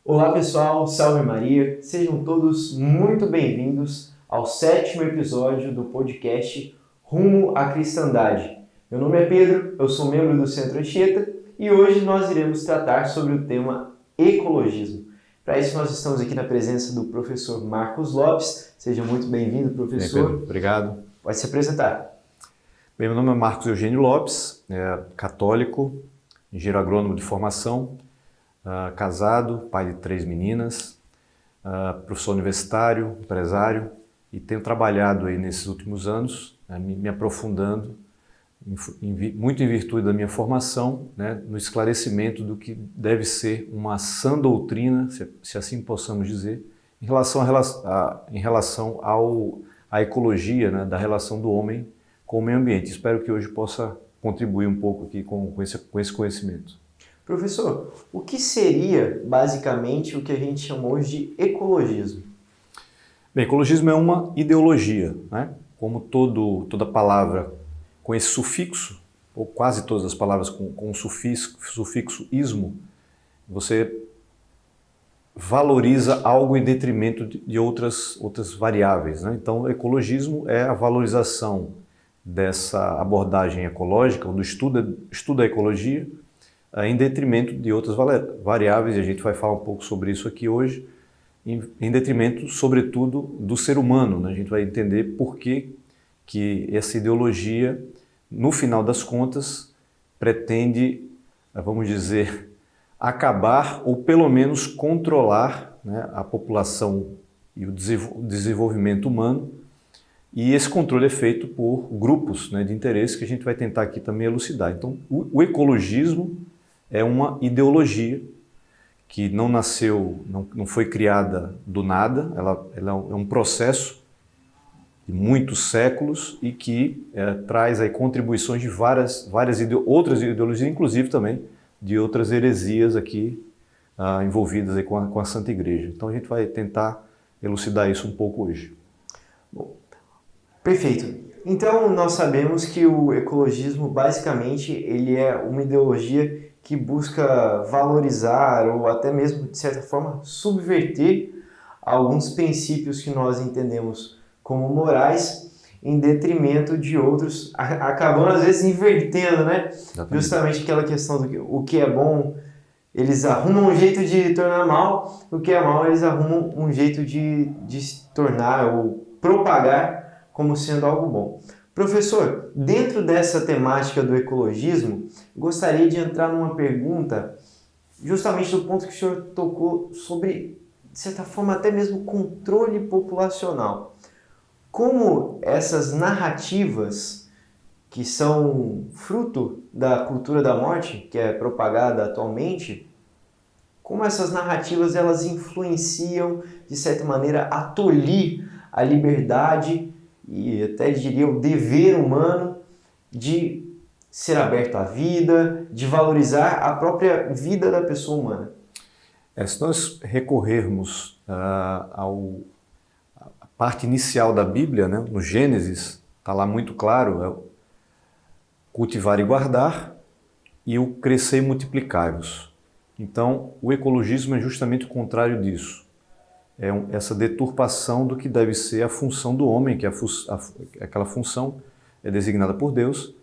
Olá pessoal, salve Maria, sejam todos muito bem-vindos ao 7º episódio do podcast Rumo à Cristandade. Meu nome é Pedro, eu sou membro do Centro Anchieta e hoje nós iremos tratar sobre o tema ecologismo. Para isso nós estamos aqui na presença do professor Marcos Lopes. Seja muito bem-vindo, professor. Pedro, obrigado. Pode se apresentar. Bem, meu nome é Marcos Eugênio Lopes, católico, engenheiro agrônomo de formação, casado, pai de 3 meninas, professor universitário, empresário, e tenho trabalhado aí nesses últimos anos, me aprofundando, muito em virtude da minha formação, no esclarecimento do que deve ser uma sã doutrina, se assim possamos dizer, em relação à ecologia, da relação do homem com o meio ambiente. Espero que hoje possa contribuir um pouco aqui com esse conhecimento. Professor, o que seria basicamente o que a gente chama hoje de ecologismo? Bem, ecologismo é uma ideologia, Como toda palavra com esse sufixo, ou quase todas as palavras com o sufixo ismo, você valoriza algo em detrimento de outras variáveis. Então, ecologismo é a valorização dessa abordagem ecológica, do estudo da ecologia, em detrimento de outras variáveis, e a gente vai falar um pouco sobre isso aqui hoje, em detrimento, sobretudo, do ser humano. A gente vai entender por que essa ideologia, no final das contas, pretende, vamos dizer, acabar ou pelo menos controlar a população e o desenvolvimento humano, e esse controle é feito por grupos de interesse que a gente vai tentar aqui também elucidar. Então, o ecologismo é uma ideologia que não nasceu, não foi criada do nada, ela é um processo de muitos séculos e que traz aí contribuições de várias outras ideologias, inclusive também de outras heresias aqui envolvidas aí com a Santa Igreja. Então a gente vai tentar elucidar isso um pouco hoje. Bom, perfeito. Então nós sabemos que o ecologismo basicamente ele é uma ideologia que busca valorizar ou até mesmo, de certa forma, subverter alguns princípios que nós entendemos como morais em detrimento de outros, acabando às vezes invertendo, Exatamente. Justamente aquela questão do que o que é bom, eles arrumam um jeito de tornar mal, o que é mal eles arrumam um jeito de se tornar ou propagar como sendo algo bom. Professor, dentro dessa temática do ecologismo, gostaria de entrar numa pergunta justamente do ponto que o senhor tocou sobre, de certa forma, até mesmo controle populacional. Como essas narrativas que são fruto da cultura da morte, que é propagada atualmente, como essas narrativas elas influenciam, de certa maneira, a tolir a liberdade e até diria o dever humano de ser aberto à vida, de valorizar a própria vida da pessoa humana. Se nós recorrermos à parte inicial da Bíblia, no Gênesis, está lá muito claro, cultivar e guardar e o crescer e multiplicar-vos. Então, o ecologismo é justamente o contrário disso. É essa deturpação do que deve ser a função do homem, que aquela função é designada por Deus,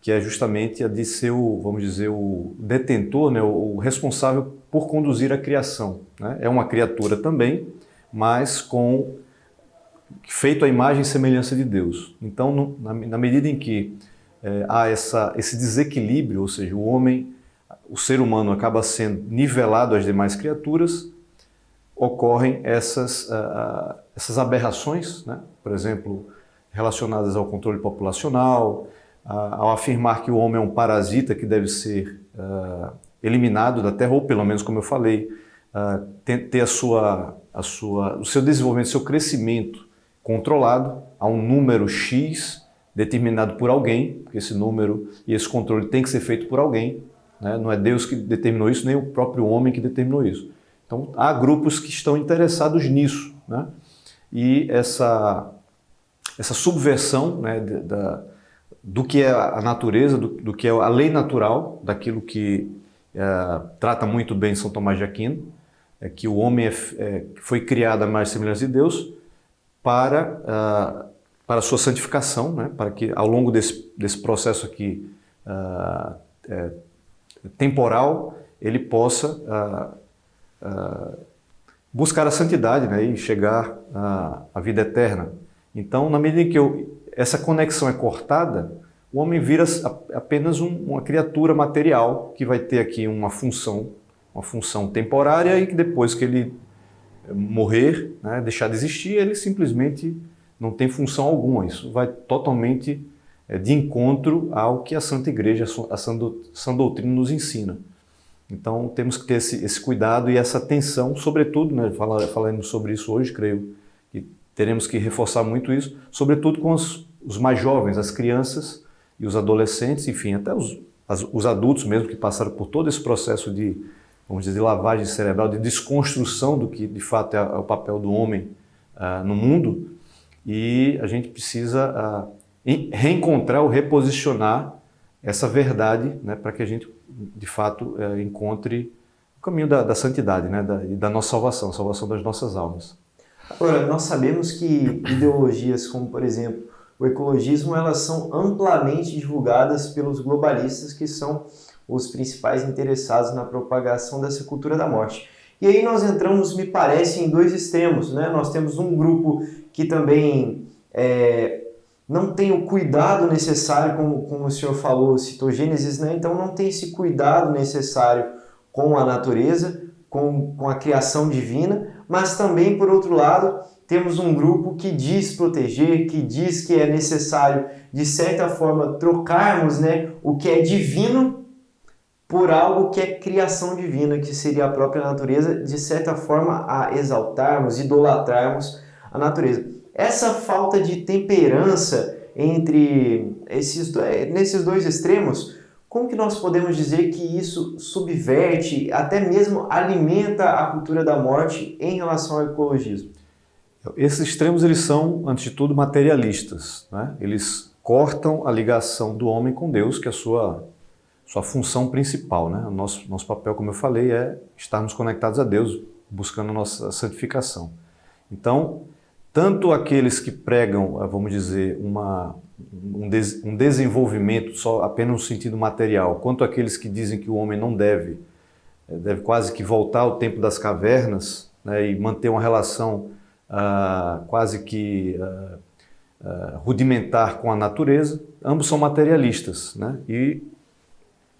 que é justamente a de ser o detentor, o responsável por conduzir a criação. É uma criatura também, mas feito à imagem e semelhança de Deus. Então, na medida em que há esse desequilíbrio, ou seja, o ser humano acaba sendo nivelado às demais criaturas, ocorrem essas aberrações, por exemplo, relacionadas ao controle populacional, ao afirmar que o homem é um parasita que deve ser eliminado da Terra, ou pelo menos, como eu falei, ter o seu desenvolvimento, seu crescimento controlado a um número X determinado por alguém, porque esse número e esse controle tem que ser feito por alguém, não é Deus que determinou isso, nem o próprio homem que determinou isso. Então, há grupos que estão interessados nisso, e essa subversão do que é a natureza, do que é a lei natural, daquilo que trata muito bem São Tomás de Aquino, que o homem foi criado à imagem e semelhança de Deus para a sua santificação, né? Para que ao longo desse processo aqui temporal, ele possa buscar a santidade, né? E chegar à vida eterna. Então, na medida em que essa conexão é cortada, o homem vira apenas uma criatura material que vai ter aqui uma função temporária e que depois que ele morrer, né, deixar de existir, ele simplesmente não tem função alguma. Isso vai totalmente de encontro ao que a Santa Igreja, a sã doutrina nos ensina. Então temos que ter esse cuidado e essa atenção, sobretudo, né, falando sobre isso hoje, creio que teremos que reforçar muito isso, sobretudo com os mais jovens, as crianças e os adolescentes, enfim, até os adultos mesmo que passaram por todo esse processo de, vamos dizer, de lavagem cerebral, de desconstrução do que de fato é o papel do homem no mundo, e a gente precisa reencontrar ou reposicionar essa verdade, né, para que a gente de fato encontre o caminho da santidade, né, e da nossa salvação, a salvação das nossas almas. Agora, nós sabemos que ideologias como, por exemplo, o ecologismo, elas são amplamente divulgadas pelos globalistas, que são os principais interessados na propagação dessa cultura da morte. E aí nós entramos, me parece, em dois extremos, né? Nós temos um grupo que também não tem o cuidado necessário, como o senhor falou, citou Gênesis, né? Então não tem esse cuidado necessário com a natureza, com a criação divina, mas também, por outro lado, temos um grupo que diz proteger, que diz que é necessário, de certa forma, trocarmos, né, o que é divino por algo que é criação divina, que seria a própria natureza, de certa forma, a exaltarmos, idolatrarmos a natureza. Essa falta de temperança nesses dois extremos, como que nós podemos dizer que isso subverte, até mesmo alimenta a cultura da morte em relação ao ecologismo? Esses extremos, eles são, antes de tudo, materialistas, né? Eles cortam a ligação do homem com Deus, que é a sua função principal, né? O nosso papel, como eu falei, é estarmos conectados a Deus, buscando a nossa santificação. Então, tanto aqueles que pregam, vamos dizer, um desenvolvimento só apenas no sentido material, quanto aqueles que dizem que o homem não deve quase que voltar ao tempo das cavernas, né, e manter uma relação quase que rudimentar com a natureza, ambos são materialistas, né? E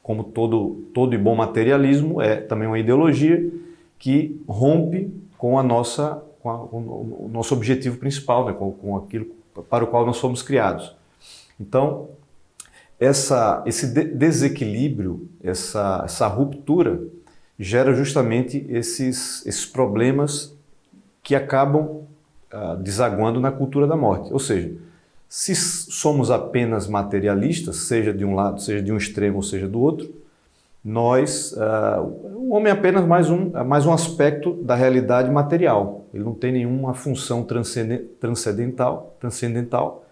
como todo e bom materialismo, é também uma ideologia que rompe com o nosso objetivo principal, né? Com aquilo para o qual nós fomos criados. Então, esse desequilíbrio, essa ruptura, gera justamente esses problemas que acabam desaguando na cultura da morte. Ou seja, se somos apenas materialistas, seja de um lado, seja de um extremo, ou seja do outro, o homem é apenas mais um aspecto da realidade material. Ele não tem nenhuma função transcendental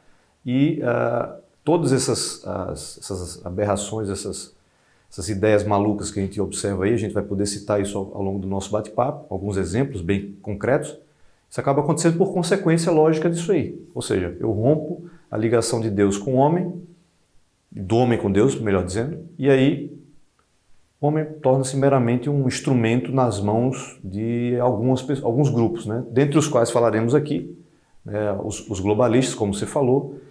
e todas essas aberrações, essas ideias malucas que a gente observa aí, a gente vai poder citar isso ao longo do nosso bate-papo, alguns exemplos bem concretos. Isso acaba acontecendo por consequência lógica disso aí. Ou seja, eu rompo a ligação de Deus com o homem, do homem com Deus, melhor dizendo, e aí o homem torna-se meramente um instrumento nas mãos de alguns grupos, né? Dentre os quais falaremos aqui, né, os globalistas, como você falou,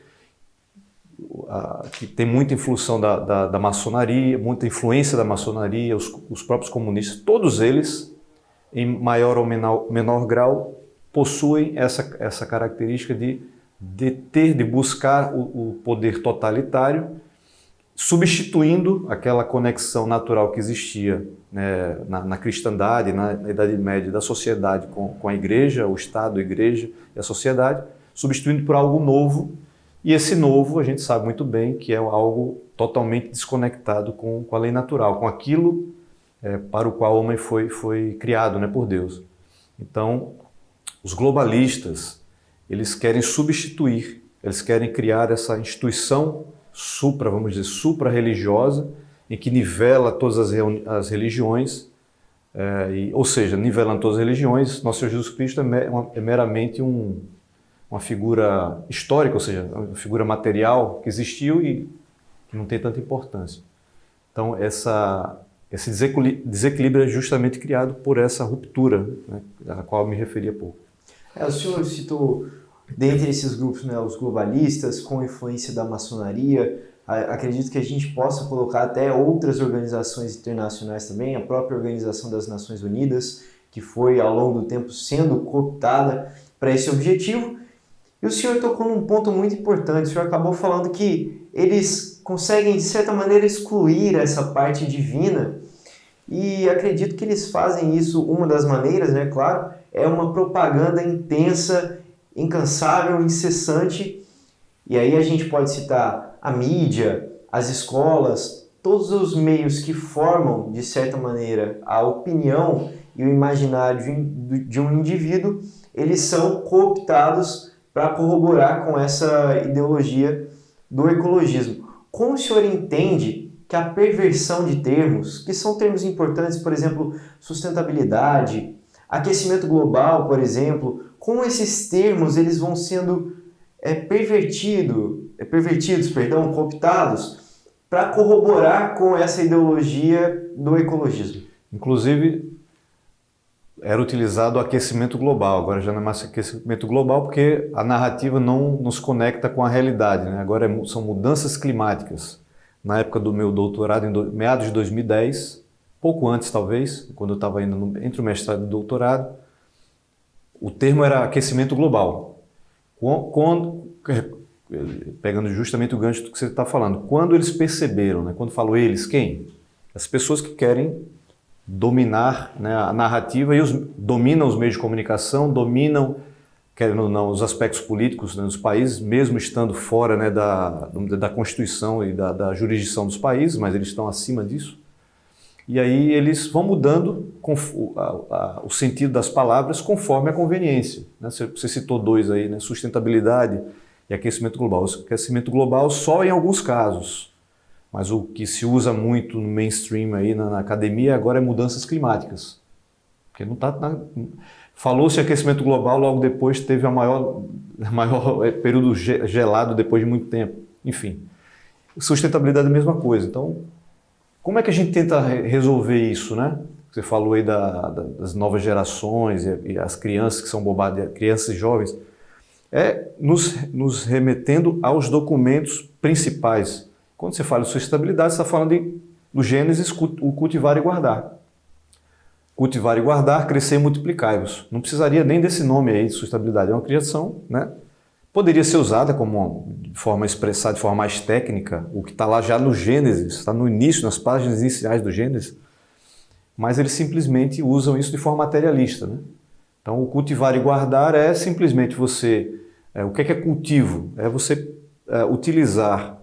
que tem muita influência da maçonaria, muita influência da maçonaria, os próprios comunistas, todos eles, em maior ou menor grau, possuem essa característica de buscar o poder totalitário, substituindo aquela conexão natural que existia, né, na cristandade, na Idade Média, da sociedade com a igreja, o Estado, a igreja e a sociedade, substituindo por algo novo. E esse novo, a gente sabe muito bem que é algo totalmente desconectado com a lei natural, com aquilo para o qual o homem foi criado, né, por Deus. Então, os globalistas, eles querem substituir, eles querem criar essa instituição supra-religiosa, em que nivela todas as religiões ou seja, nivelando todas as religiões, nosso Senhor Jesus Cristo é meramente uma figura histórica, ou seja, uma figura material que existiu e que não tem tanta importância. Então, esse desequilíbrio é justamente criado por essa ruptura, né, a qual eu me referi há pouco. O senhor citou, dentre esses grupos, né, os globalistas, com influência da maçonaria. Acredito que a gente possa colocar até outras organizações internacionais também, a própria Organização das Nações Unidas, que foi ao longo do tempo sendo cooptada para esse objetivo. E o senhor tocou num ponto muito importante, o senhor acabou falando que eles conseguem, de certa maneira, excluir essa parte divina, e acredito que eles fazem isso, uma das maneiras, né, claro, é uma propaganda intensa, incansável, incessante, e aí a gente pode citar a mídia, as escolas, todos os meios que formam, de certa maneira, a opinião e o imaginário de um indivíduo, eles são cooptados para corroborar com essa ideologia do ecologismo. Como o senhor entende que a perversão de termos, que são termos importantes, por exemplo, sustentabilidade, aquecimento global, por exemplo, como esses termos eles vão sendo cooptados para corroborar com essa ideologia do ecologismo? Inclusive, era utilizado o aquecimento global, agora já não é mais aquecimento global porque a narrativa não nos conecta com a realidade, né? Agora são mudanças climáticas. Na época do meu doutorado, em meados de 2010, pouco antes talvez, quando eu estava indo entre o mestrado e o doutorado, o termo era aquecimento global. Pegando justamente o gancho do que você está falando, quando eles perceberam, né? Quando falo eles, quem? As pessoas que querem dominar, né, a narrativa e dominam os meios de comunicação, dominam, querendo ou não, os aspectos políticos, né, dos países, mesmo estando fora, né, da Constituição e da jurisdição dos países, mas eles estão acima disso. E aí eles vão mudando o sentido das palavras conforme a conveniência, né? Você citou dois aí, né, sustentabilidade e aquecimento global. O aquecimento global só em alguns casos. Mas o que se usa muito no mainstream aí na academia agora é mudanças climáticas. Porque não tá falou-se aquecimento global, logo depois teve a maior período gelado depois de muito tempo. Enfim, sustentabilidade é a mesma coisa. Então, como é que a gente tenta resolver isso, né? Você falou aí das novas gerações e as crianças que são bombardeadas, crianças e jovens, nos remetendo aos documentos principais. Quando você fala de sustentabilidade, você está falando do Gênesis, o cultivar e guardar. Cultivar e guardar, crescer e multiplicar-vos. Não precisaria nem desse nome aí de sustentabilidade. É uma criação, né? Poderia ser usada de forma expressada, de forma mais técnica, o que está lá já no Gênesis, está no início, nas páginas iniciais do Gênesis, mas eles simplesmente usam isso de forma materialista, né? Então, o cultivar e guardar é simplesmente você... o que é cultivo? É você utilizar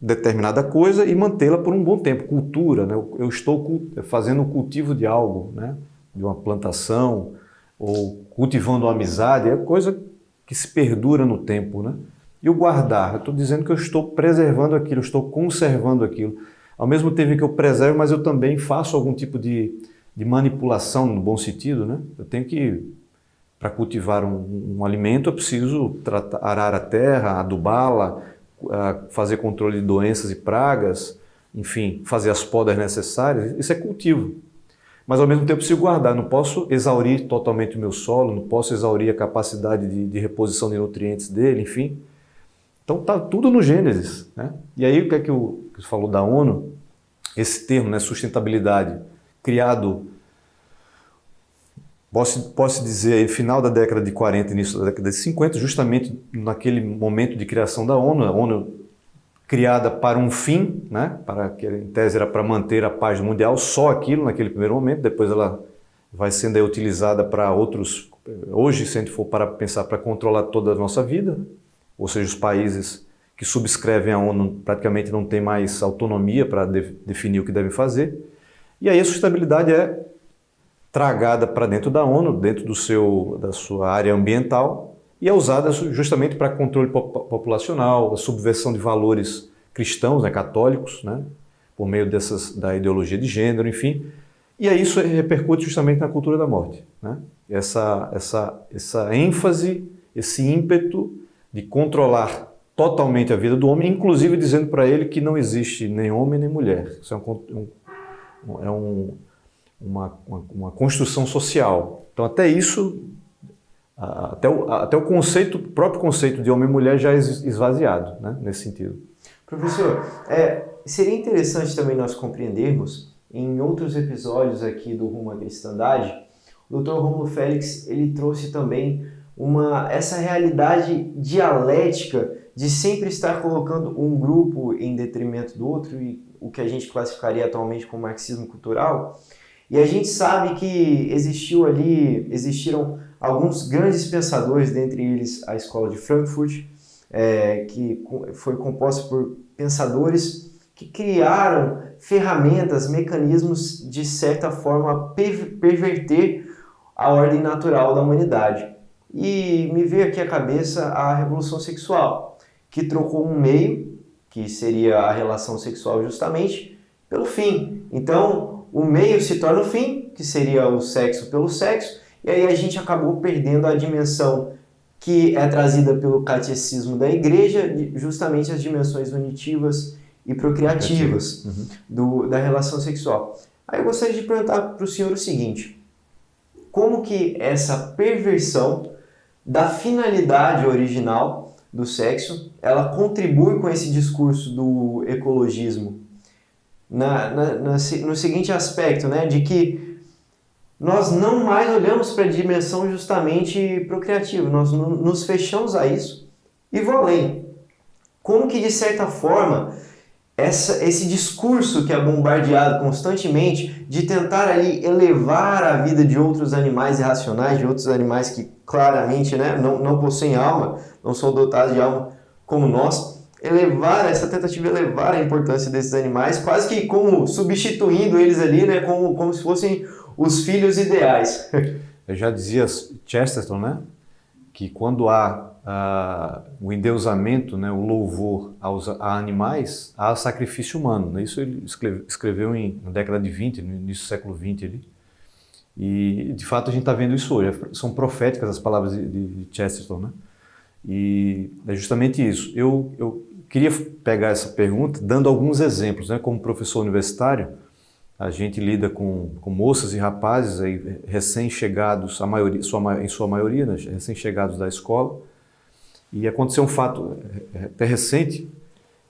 determinada coisa e mantê-la por um bom tempo. Cultura, né? Eu estou fazendo o cultivo de algo, né? De uma plantação, ou cultivando uma amizade, é coisa que se perdura no tempo, né? E o guardar, eu estou dizendo que eu estou preservando aquilo, eu estou conservando aquilo. Ao mesmo tempo que eu preservo, mas eu também faço algum tipo de manipulação, no bom sentido, né? Eu tenho que, para cultivar um alimento, eu preciso arar a terra, adubá-la, fazer controle de doenças e pragas, enfim, fazer as podas necessárias. Isso é cultivo. Mas ao mesmo tempo preciso guardar, não posso exaurir totalmente o meu solo, não posso exaurir a capacidade de reposição de nutrientes dele, enfim. Então está tudo no Gênesis, né? E aí o que é que você falou da ONU? Esse termo, né, sustentabilidade, criado, posso dizer, aí, final da década de 40, início da década de 50, justamente naquele momento de criação da ONU, a ONU criada para um fim, né, que em tese era para manter a paz mundial, só aquilo naquele primeiro momento, depois ela vai sendo aí utilizada para outros, hoje se a gente for para pensar, para controlar toda a nossa vida, né? Ou seja, os países que subscrevem a ONU praticamente não têm mais autonomia para definir o que devem fazer, e aí a sustentabilidade é tragada para dentro da ONU, dentro da sua área ambiental, e é usada justamente para controle populacional, a subversão de valores cristãos, né, católicos, né, por meio da ideologia de gênero, enfim. E aí isso repercute justamente na cultura da morte, né? Essa ênfase, esse ímpeto de controlar totalmente a vida do homem, inclusive dizendo para ele que não existe nem homem nem mulher. Isso é uma construção social. Então até isso, até o conceito, o próprio conceito de homem e mulher já é esvaziado, né, nesse sentido. Professor, seria interessante também nós compreendermos, em outros episódios aqui do Rumo à Cristandade, o Dr. Rômulo Félix ele trouxe também essa realidade dialética de sempre estar colocando um grupo em detrimento do outro, e o que a gente classificaria atualmente como marxismo cultural. E a gente sabe que existiram alguns grandes pensadores, dentre eles a Escola de Frankfurt, que foi composta por pensadores que criaram ferramentas, mecanismos de certa forma perverter a ordem natural da humanidade. E me veio aqui à cabeça a revolução sexual, que trocou um meio, que seria a relação sexual justamente, pelo fim. Então, o meio se torna o fim, que seria o sexo pelo sexo, e aí a gente acabou perdendo a dimensão que é trazida pelo catecismo da igreja, justamente as dimensões unitivas e procriativas da relação sexual. Aí eu gostaria de perguntar para o senhor o seguinte: como que essa perversão da finalidade original do sexo, ela contribui com esse discurso do ecologismo no seguinte aspecto, né, de que nós não mais olhamos para a dimensão justamente procriativa, nós nos fechamos a isso e vou além. Como que, de certa forma, esse discurso que é bombardeado constantemente de tentar ali elevar a vida de outros animais irracionais, de outros animais que claramente, né, não possuem alma, não são dotados de alma como nós, essa tentativa de elevar a importância desses animais, quase que como substituindo eles ali, né, como se fossem os filhos ideais. Eu já dizia Chesterton, né, que quando há o endeusamento, né, o louvor a animais, há sacrifício humano, né? Isso ele escreveu na década de 20, no início do século 20 ali. E de fato a gente está vendo isso hoje, são proféticas as palavras de Chesterton, né? E é justamente isso. Eu queria pegar essa pergunta dando alguns exemplos, né? Como professor universitário, a gente lida com moças e rapazes aí, recém-chegados, em sua maioria, né? Recém-chegados da escola. E aconteceu um fato até recente,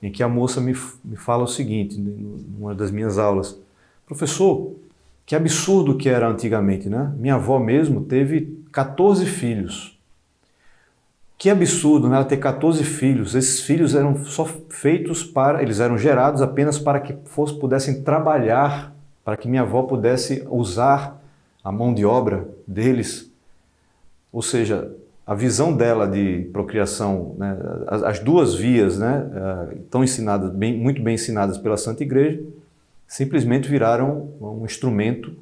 em que a moça me fala o seguinte, numa das minhas aulas: professor, que absurdo que era antigamente, né? Minha avó mesmo teve 14 filhos. Que absurdo, né? Ela ter 14 filhos. Esses filhos eram só feitos eles eram gerados apenas para que pudessem trabalhar, para que minha avó pudesse usar a mão de obra deles. Ou seja, a visão dela de procriação, né, as duas vias, né, tão ensinadas, muito bem ensinadas pela Santa Igreja, simplesmente viraram um instrumento,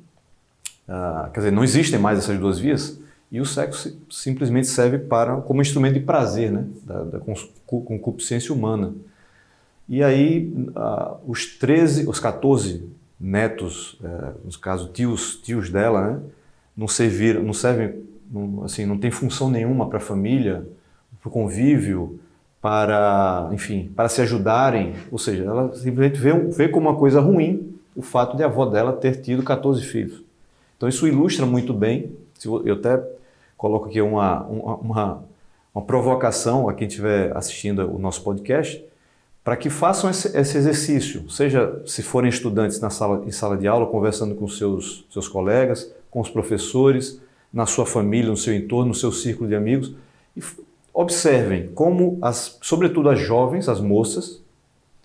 quer dizer, não existem mais essas duas vias, e o sexo simplesmente serve como instrumento de prazer, né, da concupiscência humana. E aí os 14 netos, no caso tios dela, né, não servem, assim, não tem função nenhuma para a família, para o convívio, enfim, para se ajudarem. Ou seja, ela simplesmente vê como uma coisa ruim o fato de a avó dela ter tido 14 filhos. Então isso ilustra muito bem, eu até coloco aqui uma provocação a quem estiver assistindo o nosso podcast, para que façam esse exercício, seja se forem estudantes em sala de aula, conversando com seus colegas, com os professores, na sua família, no seu entorno, no seu círculo de amigos, e observem como, sobretudo as jovens, as moças,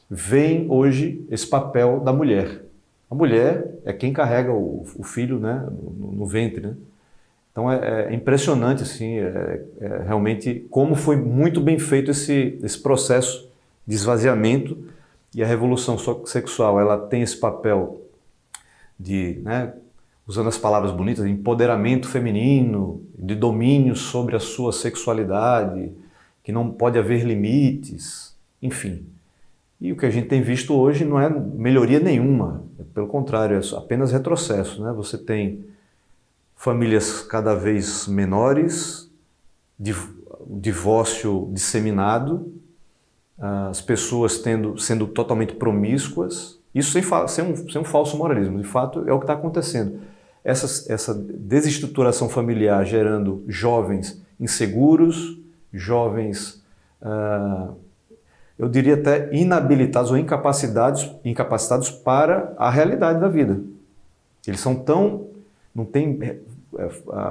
veem hoje esse papel da mulher. A mulher é quem carrega o filho, né, no ventre, né? Então é impressionante assim, realmente como foi muito bem feito esse processo de esvaziamento, e a revolução sexual ela tem esse papel de, né, usando as palavras bonitas, de empoderamento feminino, de domínio sobre a sua sexualidade, que não pode haver limites, enfim. E o que a gente tem visto hoje não é melhoria nenhuma, pelo contrário, é apenas retrocesso, né? Você tem famílias cada vez menores, divórcio disseminado, as pessoas sendo totalmente promíscuas, isso sem um falso moralismo, de fato é o que está acontecendo. Essa desestruturação familiar gerando jovens inseguros, jovens, eu diria até inabilitados ou incapacitados para a realidade da vida. Eles são não têm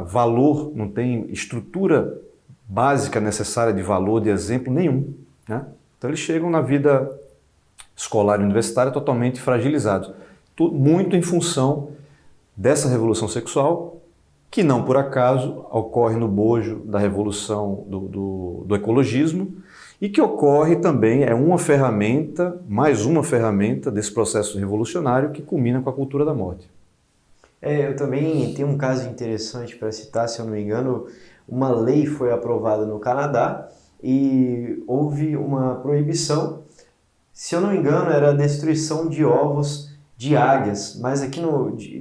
valor, não têm estrutura básica necessária de valor, de exemplo nenhum, né? Então eles chegam na vida escolar e universitária totalmente fragilizados. Muito em função dessa revolução sexual, que não por acaso ocorre no bojo da revolução do ecologismo e que ocorre também, é uma ferramenta, mais uma ferramenta desse processo revolucionário que culmina com a cultura da morte. Eu também tenho um caso interessante para citar, se eu não me engano, uma lei foi aprovada no Canadá e houve uma proibição, se eu não me engano, era a destruição de ovos de águias, mas aqui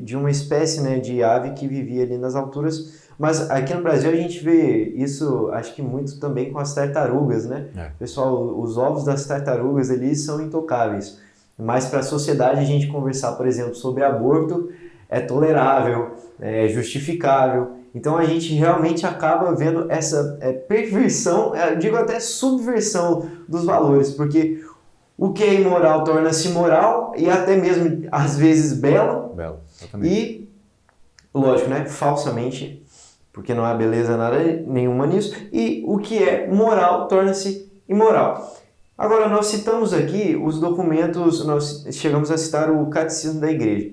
de uma espécie, né, de ave que vivia ali nas alturas. Mas aqui no Brasil a gente vê isso, acho que muito também com as tartarugas, né? Pessoal, os ovos das tartarugas ali são intocáveis. Mas para a sociedade a gente conversar, por exemplo, sobre aborto é tolerável, é justificável. Então a gente realmente acaba vendo essa perversão, eu digo até subversão dos valores, porque o que é imoral torna-se moral e até mesmo às vezes belo. Belo, exatamente. E, lógico, né, falsamente, porque não há beleza nada nenhuma nisso, e o que é moral torna-se imoral. Agora, nós citamos aqui os documentos, nós chegamos a citar o Catecismo da Igreja.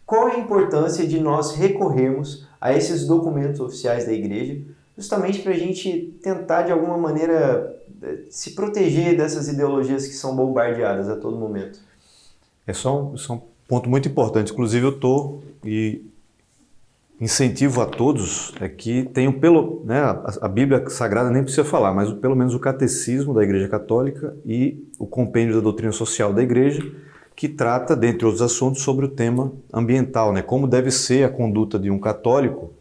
Qual é a importância de nós recorrermos a esses documentos oficiais da Igreja, justamente para a gente tentar, de alguma maneira, se proteger dessas ideologias que são bombardeadas a todo momento? É só um ponto muito importante. Inclusive, eu estou e incentivo a todos que tenham a Bíblia Sagrada nem precisa falar, mas pelo menos o Catecismo da Igreja Católica e o Compêndio da Doutrina Social da Igreja, que trata, dentre outros assuntos, sobre o tema ambiental, né? Como deve ser a conduta de um católico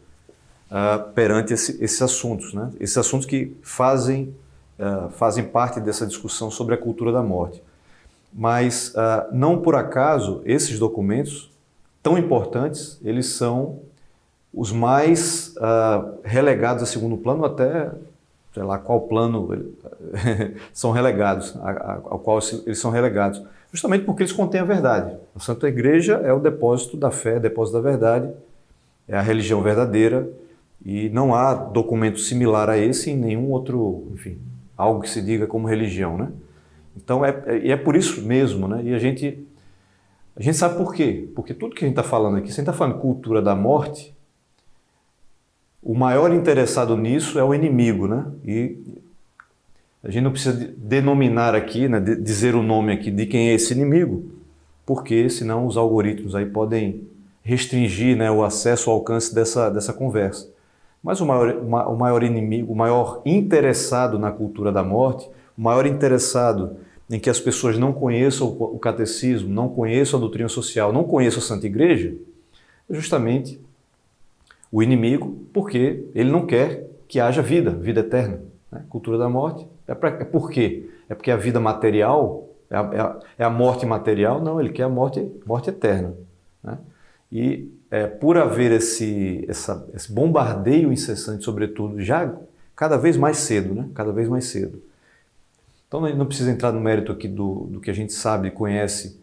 perante esses assuntos, né? Esses assuntos que fazem parte dessa discussão sobre a cultura da morte. Mas, não por acaso, esses documentos, tão importantes, eles são os mais relegados a segundo plano, até, sei lá, qual plano são relegados, ao qual eles são relegados. Justamente porque eles contêm a verdade. A Santa Igreja é o depósito da fé, depósito da verdade, é a religião verdadeira, e não há documento similar a esse em nenhum outro, enfim, algo que se diga como religião, né? Então, é por isso mesmo, né? E a gente sabe por quê? Porque tudo que a gente está falando aqui, se a gente está falando de cultura da morte, o maior interessado nisso é o inimigo, né? E a gente não precisa denominar aqui, né, dizer o nome aqui de quem é esse inimigo, porque senão os algoritmos aí podem restringir, né, o acesso, o alcance dessa conversa. Mas o maior inimigo, o maior interessado na cultura da morte, o maior interessado em que as pessoas não conheçam o catecismo, não conheçam a doutrina social, não conheçam a Santa Igreja, é justamente o inimigo, porque ele não quer que haja vida eterna. Né? Cultura da morte é por quê? É porque a vida material, é a morte material? Não, ele quer a morte eterna. Né? E por haver esse bombardeio incessante, sobretudo, já cada vez mais cedo, né? Cada vez mais cedo. Então não precisa entrar no mérito aqui do que a gente sabe e conhece.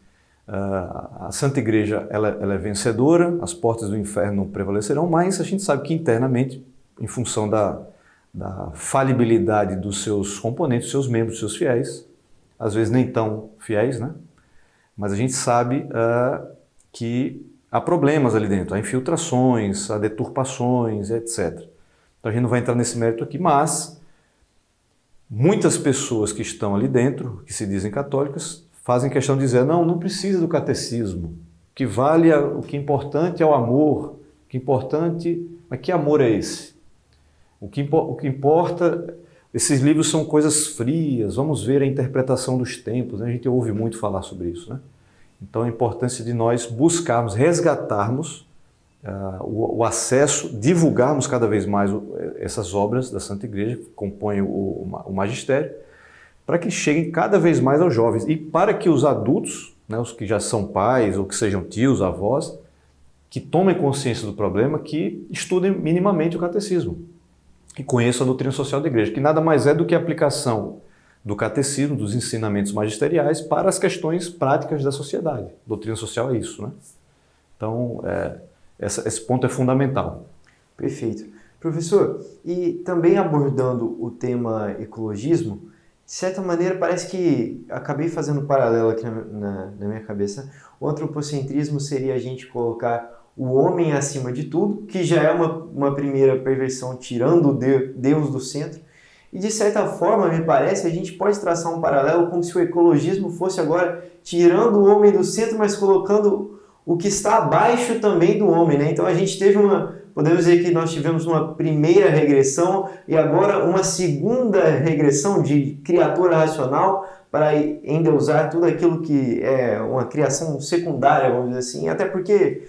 A Santa Igreja ela é vencedora, as portas do inferno não prevalecerão, mas a gente sabe que internamente, em função da falibilidade dos seus componentes, dos seus membros, dos seus fiéis, às vezes nem tão fiéis, né? Mas a gente sabe que há problemas ali dentro, há infiltrações, há deturpações, etc. Então a gente não vai entrar nesse mérito aqui, mas muitas pessoas que estão ali dentro, que se dizem católicas, fazem questão de dizer, não precisa do catecismo, o que é importante é o amor, mas que amor é esse? O que importa, esses livros são coisas frias, vamos ver a interpretação dos tempos, né? A gente ouve muito falar sobre isso, né? Então a importância de nós buscarmos, resgatarmos o acesso, divulgarmos cada vez mais essas obras da Santa Igreja, que compõem o magistério, para que cheguem cada vez mais aos jovens e para que os adultos, né, os que já são pais ou que sejam tios, avós, que tomem consciência do problema, que estudem minimamente o catecismo e conheçam a doutrina social da Igreja, que nada mais é do que a aplicação do catecismo, dos ensinamentos magisteriais para as questões práticas da sociedade. Doutrina social é isso, né? Então, esse ponto é fundamental. Perfeito. Professor, e também abordando o tema ecologismo, de certa maneira parece que acabei fazendo um paralelo aqui na minha cabeça. O antropocentrismo seria a gente colocar o homem acima de tudo, que já é uma primeira perversão, tirando Deus do centro. E de certa forma, me parece, a gente pode traçar um paralelo como se o ecologismo fosse agora tirando o homem do centro, mas colocando o que está abaixo também do homem, né? Então a gente teve podemos dizer que nós tivemos uma primeira regressão e agora uma segunda regressão de criatura racional para endeusar tudo aquilo que é uma criação secundária, vamos dizer assim. Até porque,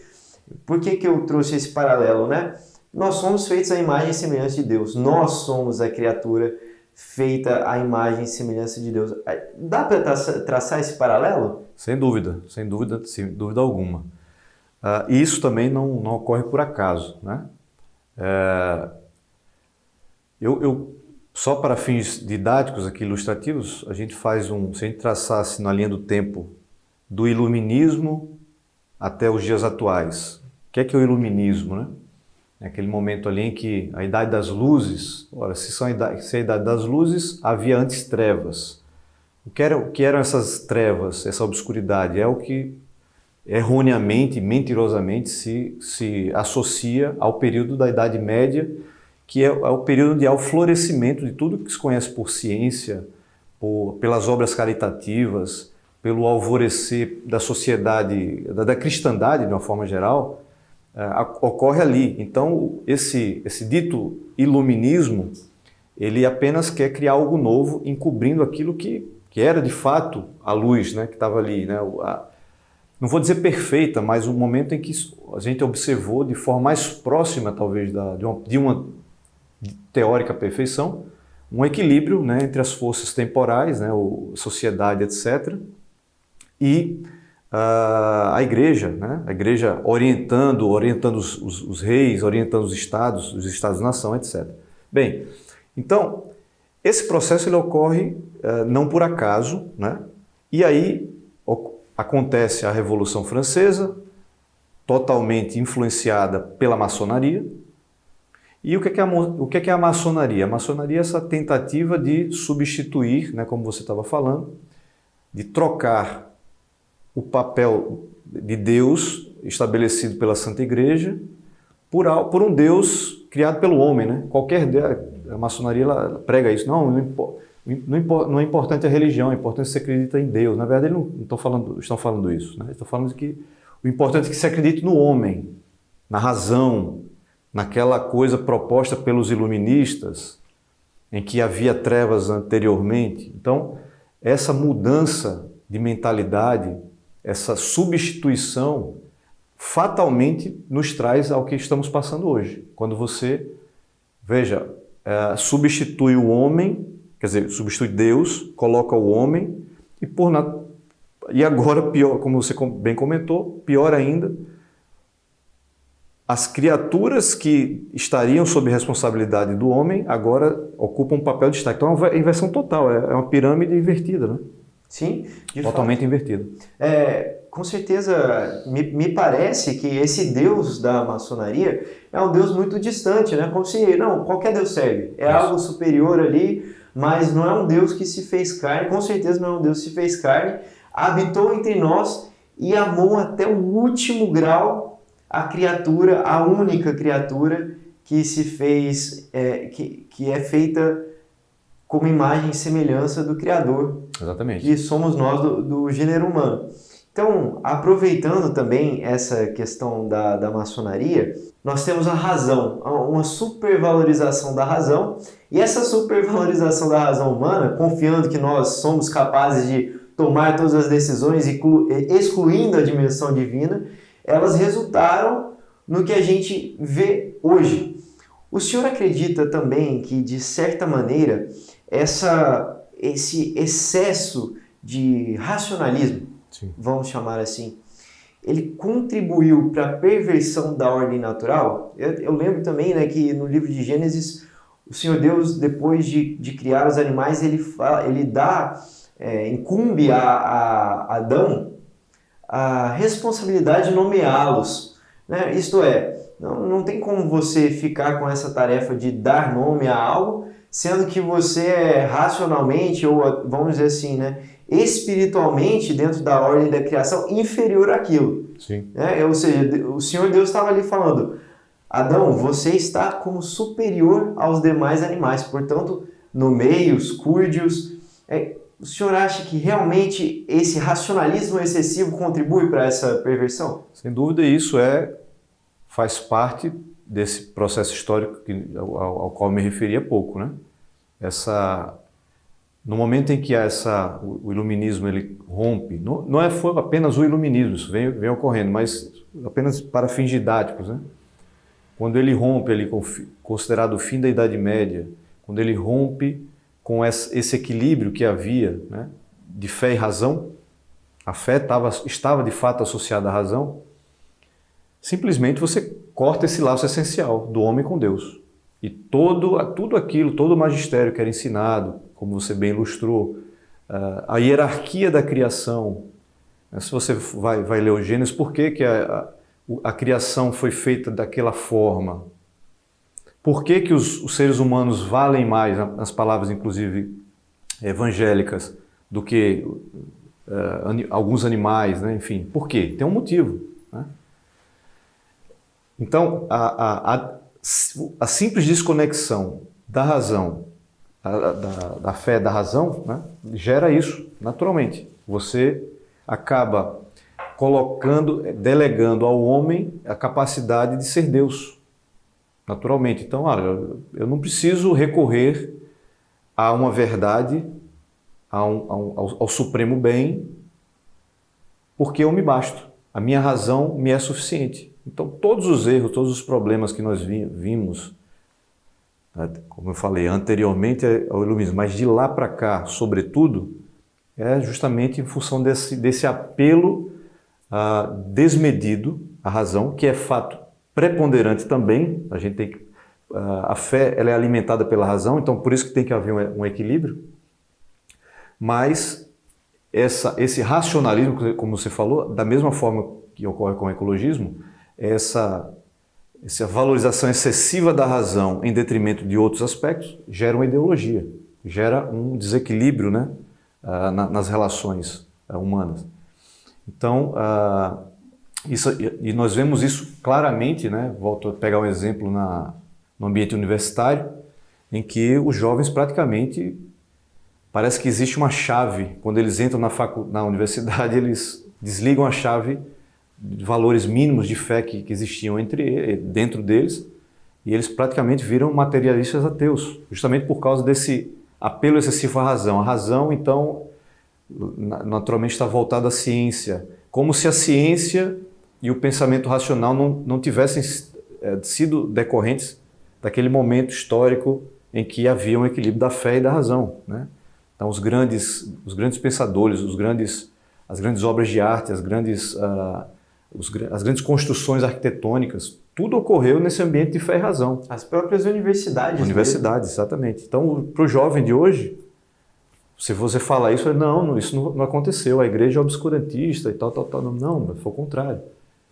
por que eu trouxe esse paralelo, né? Nós somos feitos à imagem e semelhança de Deus. Nós somos a criatura feita à imagem e semelhança de Deus. Dá para traçar esse paralelo? Sem dúvida alguma. E isso também não ocorre por acaso, né? Só para fins didáticos, aqui, ilustrativos, a gente faz se a gente traçasse na linha do tempo do iluminismo até os dias atuais. O que é o iluminismo, né? É aquele momento ali em que a idade das luzes, ora, se é a idade das luzes, havia antes trevas. O que eram essas trevas, essa obscuridade? É o que erroneamente, mentirosamente se associa ao período da Idade Média, que é o período ao florescimento de tudo que se conhece por ciência, pelas obras caritativas, pelo alvorecer da sociedade, da cristandade de uma forma geral, ocorre ali. Então, esse dito iluminismo, ele apenas quer criar algo novo, encobrindo aquilo que era de fato a luz, né, que estava ali, né, não vou dizer perfeita, mas o momento em que a gente observou de forma mais próxima, talvez, de uma teórica perfeição, um equilíbrio, né, entre as forças temporais, né, sociedade, etc., e a Igreja, né, a Igreja orientando os reis, orientando os Estados-nação, etc. Bem, então, esse processo ele ocorre não por acaso, né, e aí acontece a Revolução Francesa, totalmente influenciada pela maçonaria. E o que é a maçonaria? A maçonaria é essa tentativa de substituir, né, como você estava falando, de trocar o papel de Deus estabelecido pela Santa Igreja por um Deus criado pelo homem, né? A maçonaria ela prega isso. Não é importante a religião, é importante você acredita em Deus. Na verdade, eles não estão falando isso, né? Estão falando que o importante é que se acredite no homem, na razão, naquela coisa proposta pelos iluministas, em que havia trevas anteriormente. Então, essa mudança de mentalidade, essa substituição, fatalmente nos traz ao que estamos passando hoje. Quando você, veja, substitui o homem, quer dizer, substitui Deus, coloca o homem, e agora, pior, como você bem comentou, pior ainda, as criaturas que estariam sob responsabilidade do homem agora ocupam um papel de destaque. Então é uma inversão total, é uma pirâmide invertida, né? Sim, de totalmente fato. Invertida. Com certeza, me parece que esse Deus da maçonaria é um Deus muito distante, né? Como se, não, qualquer Deus serve. É isso. Algo superior ali, mas não é um Deus que se fez carne, com certeza não é um Deus que se fez carne, habitou entre nós e amou até o último grau a criatura, a única criatura que se fez, que é feita como imagem e semelhança do Criador. Exatamente. Que somos nós do gênero humano. Então, aproveitando também essa questão da maçonaria, nós temos a razão, uma supervalorização da razão, e essa supervalorização da razão humana, confiando que nós somos capazes de tomar todas as decisões, excluindo a dimensão divina, elas resultaram no que a gente vê hoje. O senhor acredita também que, de certa maneira, esse excesso de racionalismo, Sim, vamos chamar assim, ele contribuiu para a perversão da ordem natural? Eu lembro também, né, que no livro de Gênesis, o Senhor Deus, depois de criar os animais, incumbe a Adão a responsabilidade de nomeá-los, né? Isto é, não tem como você ficar com essa tarefa de dar nome a algo, sendo que você é racionalmente, ou vamos dizer assim, né, espiritualmente, dentro da ordem da criação, inferior àquilo. sim. Né? Ou seja, o Senhor Deus estava ali falando, Adão, você está como superior aos demais animais, portanto, nomeie-os, cuide-os. O senhor acha que realmente esse racionalismo excessivo contribui para essa perversão? Sem dúvida, isso faz parte desse processo histórico ao qual eu me referi há pouco, né? No momento em que o iluminismo ele rompe, não foi apenas o iluminismo, isso vem ocorrendo, mas apenas para fins didáticos, né? Quando ele rompe, considerado o fim da Idade Média, quando ele rompe com esse equilíbrio que havia, né, de fé e razão, a fé estava de fato associada à razão, simplesmente você corta esse laço essencial do homem com Deus. E tudo aquilo, todo o magistério que era ensinado, como você bem ilustrou, a hierarquia da criação, né, se você vai ler o Gênesis, por que a criação foi feita daquela forma? Por que os seres humanos valem mais, nas palavras inclusive evangélicas, do que alguns animais, né? Enfim, por quê? Tem um motivo, né? Então, a simples desconexão da razão, da fé da razão, né, gera isso naturalmente. Você acaba delegando ao homem a capacidade de ser Deus, naturalmente. Então, eu não preciso recorrer a uma verdade, ao supremo bem, porque eu me basto. A minha razão me é suficiente. Então, todos os erros, todos os problemas que nós vimos, como eu falei anteriormente ao iluminismo, mas de lá para cá, sobretudo, é justamente em função desse apelo desmedido à razão, que é fato preponderante também. A gente tem a fé ela é alimentada pela razão, então por isso que tem que haver um equilíbrio. Mas esse racionalismo, como você falou, da mesma forma que ocorre com o ecologismo, essa valorização excessiva da razão em detrimento de outros aspectos gera uma ideologia, gera um desequilíbrio, né, nas relações humanas. Então, e nós vemos isso claramente, né? Volto a pegar um exemplo no ambiente universitário, em que os jovens praticamente, parece que existe uma chave, quando eles entram na universidade, eles desligam a chave de valores mínimos de fé que existiam dentro deles, e eles praticamente viram materialistas ateus, justamente por causa desse apelo excessivo à razão. A razão, então, naturalmente está voltada à ciência, como se a ciência e o pensamento racional não tivessem sido decorrentes daquele momento histórico em que havia um equilíbrio da fé e da razão, né? Então, os grandes pensadores, as grandes obras de arte, as grandes construções arquitetônicas, tudo ocorreu nesse ambiente de fé e razão. As próprias universidades. Universidades, exatamente. Então, para o jovem de hoje, se você falar isso, isso não aconteceu, a igreja é obscurantista e tal. Não, foi o contrário.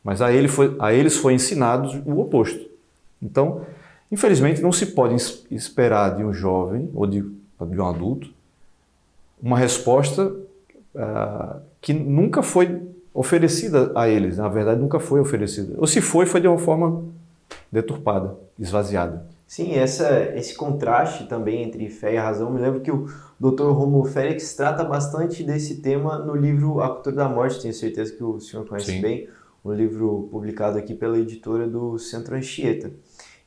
Mas a eles foi ensinado o oposto. Então, infelizmente, não se pode esperar de um jovem ou de um adulto uma resposta que nunca foi oferecida a eles. Na verdade, nunca foi oferecida. Ou se foi de uma forma deturpada, esvaziada. Sim, esse contraste também entre fé e razão, me lembro que o Dr. Rômulo Félix trata bastante desse tema no livro A Cultura da Morte, tenho certeza que o senhor conhece Sim. bem, um livro publicado aqui pela editora do Centro Anchieta.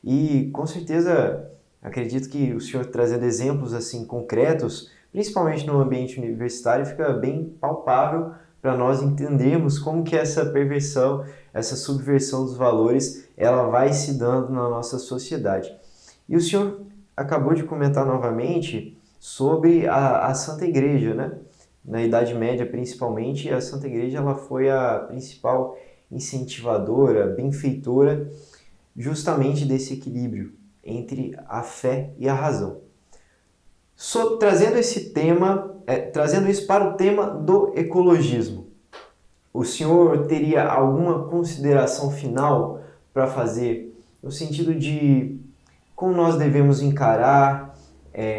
E com certeza acredito que o senhor trazendo exemplos assim concretos, principalmente no ambiente universitário, fica bem palpável para nós entendermos como que essa perversão, essa subversão dos valores, ela vai se dando na nossa sociedade. E o senhor acabou de comentar novamente sobre a Santa Igreja, né? Na Idade Média, principalmente, a Santa Igreja ela foi a principal incentivadora, benfeitora, justamente desse equilíbrio entre a fé e a razão. Trazendo esse tema, trazendo isso para o tema do ecologismo, o senhor teria alguma consideração final para fazer no sentido de como nós devemos encarar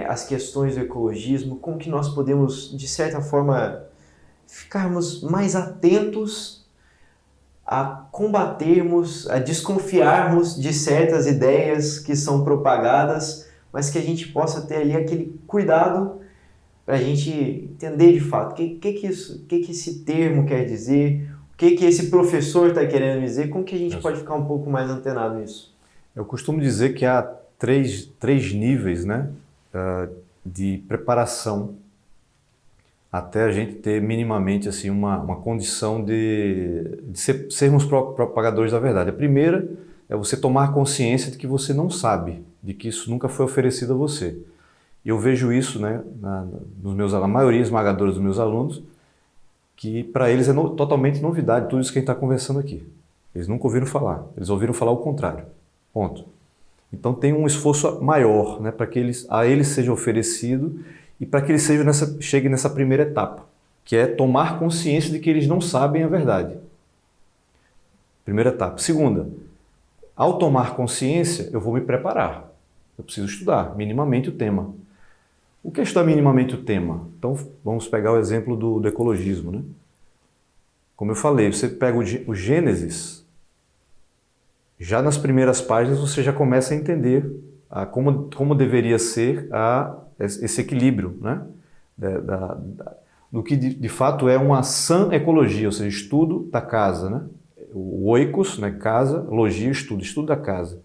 as questões do ecologismo, como que nós podemos, de certa forma, ficarmos mais atentos a combatermos, a desconfiarmos de certas ideias que são propagadas, mas que a gente possa ter ali aquele cuidado para a gente entender de fato o que esse termo quer dizer, o que esse professor está querendo dizer, como que a gente pode ficar um pouco mais antenado nisso? Eu costumo dizer que há três níveis, né, de preparação até a gente ter minimamente assim, uma condição de sermos propagadores da verdade. A primeira é você tomar consciência de que você não sabe, de que isso nunca foi oferecido a você. E eu vejo isso, né, na maioria esmagadora dos meus alunos, que para eles é totalmente novidade tudo isso que a gente está conversando aqui. Eles nunca ouviram falar, eles ouviram falar o contrário. Ponto. Então tem um esforço maior, né, para que a eles seja oferecido e para que eles cheguem nessa primeira etapa, que é tomar consciência de que eles não sabem a verdade. Primeira etapa. Segunda, ao tomar consciência, eu vou me preparar. Eu preciso estudar minimamente o tema. O que é estudar minimamente o tema? Então vamos pegar o exemplo do ecologismo, né? Como eu falei, você pega o Gênesis, já nas primeiras páginas você já começa a entender como deveria ser esse equilíbrio, né? Do que de fato é uma sã ecologia, ou seja, estudo da casa, né? O oikos, né? Casa, logia, estudo da casa.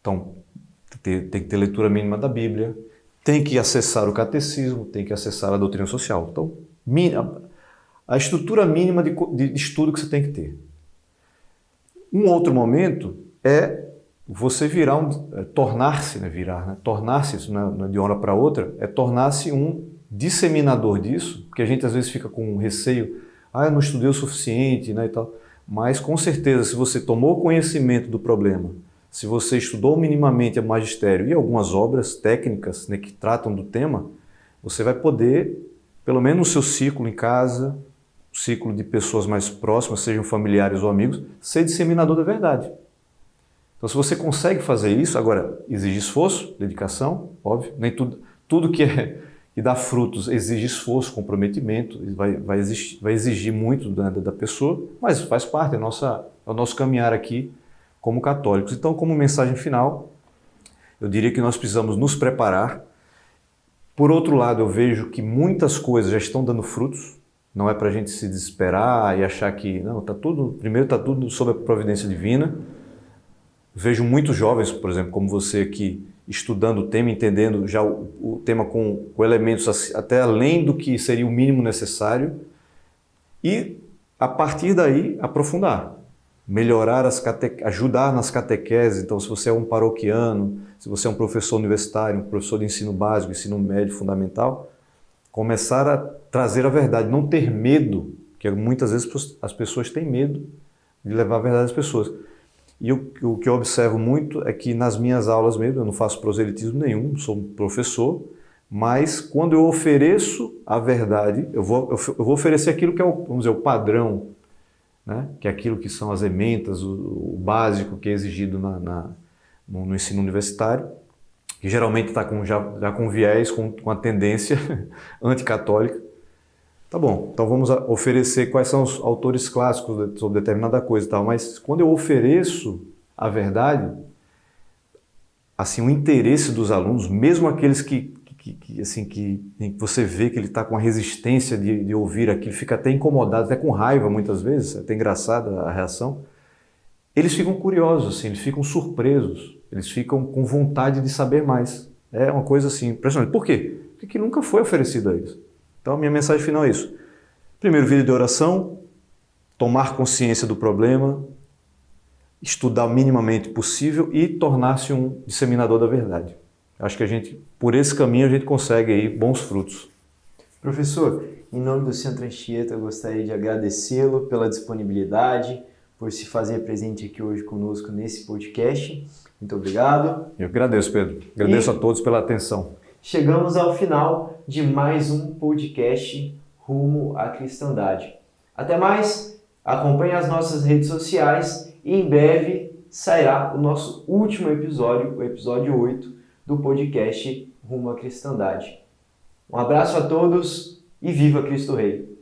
Então, tem que ter leitura mínima da Bíblia, tem que acessar o catecismo, tem que acessar a doutrina social. Então, a estrutura mínima de estudo que você tem que ter. Um outro momento é você tornar-se, né? Tornar-se, isso não é de uma hora para outra, é tornar-se um disseminador disso, porque a gente às vezes fica com receio, eu não estudei o suficiente, né, e tal. Mas com certeza, se você tomou conhecimento do problema, se você estudou minimamente o magistério e algumas obras técnicas, né, que tratam do tema, você vai poder, pelo menos no seu círculo em casa, círculo de pessoas mais próximas, sejam familiares ou amigos, ser disseminador da verdade. Então, se você consegue fazer isso, agora, exige esforço, dedicação, óbvio, nem tudo que dá frutos exige esforço, comprometimento, vai exigir muito da pessoa, mas faz parte, é o nosso caminhar aqui como católicos. Então, como mensagem final, eu diria que nós precisamos nos preparar. Por outro lado, eu vejo que muitas coisas já estão dando frutos, não é para a gente se desesperar e achar que, não, primeiro está tudo sob a providência divina. Vejo muitos jovens, por exemplo, como você aqui, estudando o tema, entendendo já o tema com elementos até além do que seria o mínimo necessário e, a partir daí, aprofundar, melhorar, ajudar nas catequeses. Então, se você é um paroquiano, se você é um professor universitário, um professor de ensino básico, ensino médio, fundamental, começar a trazer a verdade, não ter medo, que muitas vezes as pessoas têm medo de levar a verdade às pessoas. E o que eu observo muito é que nas minhas aulas mesmo, eu não faço proselitismo nenhum, sou um professor, mas quando eu ofereço a verdade, eu vou oferecer aquilo que é vamos dizer, o padrão, né? Que é aquilo que são as ementas, o básico que é exigido no ensino universitário, que geralmente está já com viés, com a tendência anticatólica. Tá bom, então vamos oferecer quais são os autores clássicos sobre determinada coisa e tal, mas quando eu ofereço a verdade, assim, o interesse dos alunos, mesmo aqueles que você vê que ele está com a resistência de ouvir aquilo, fica até incomodado, até com raiva muitas vezes, é até engraçada a reação, eles ficam curiosos, assim, eles ficam surpresos, eles ficam com vontade de saber mais. É uma coisa assim impressionante. Por quê? Porque nunca foi oferecido a eles. Então a minha mensagem final é isso. Primeiro, vida de oração, tomar consciência do problema, estudar o minimamente possível e tornar-se um disseminador da verdade. Acho que por esse caminho a gente consegue aí bons frutos. Professor, em nome do Centro Anchieta, eu gostaria de agradecê-lo pela disponibilidade, por se fazer presente aqui hoje conosco nesse podcast. Muito obrigado. Eu agradeço, Pedro. Agradeço a todos pela atenção. Chegamos ao final de mais um podcast Rumo à Cristandade. Até mais, acompanhe as nossas redes sociais e em breve sairá o nosso último episódio, o episódio 8 do podcast Rumo à Cristandade. Um abraço a todos e viva Cristo Rei!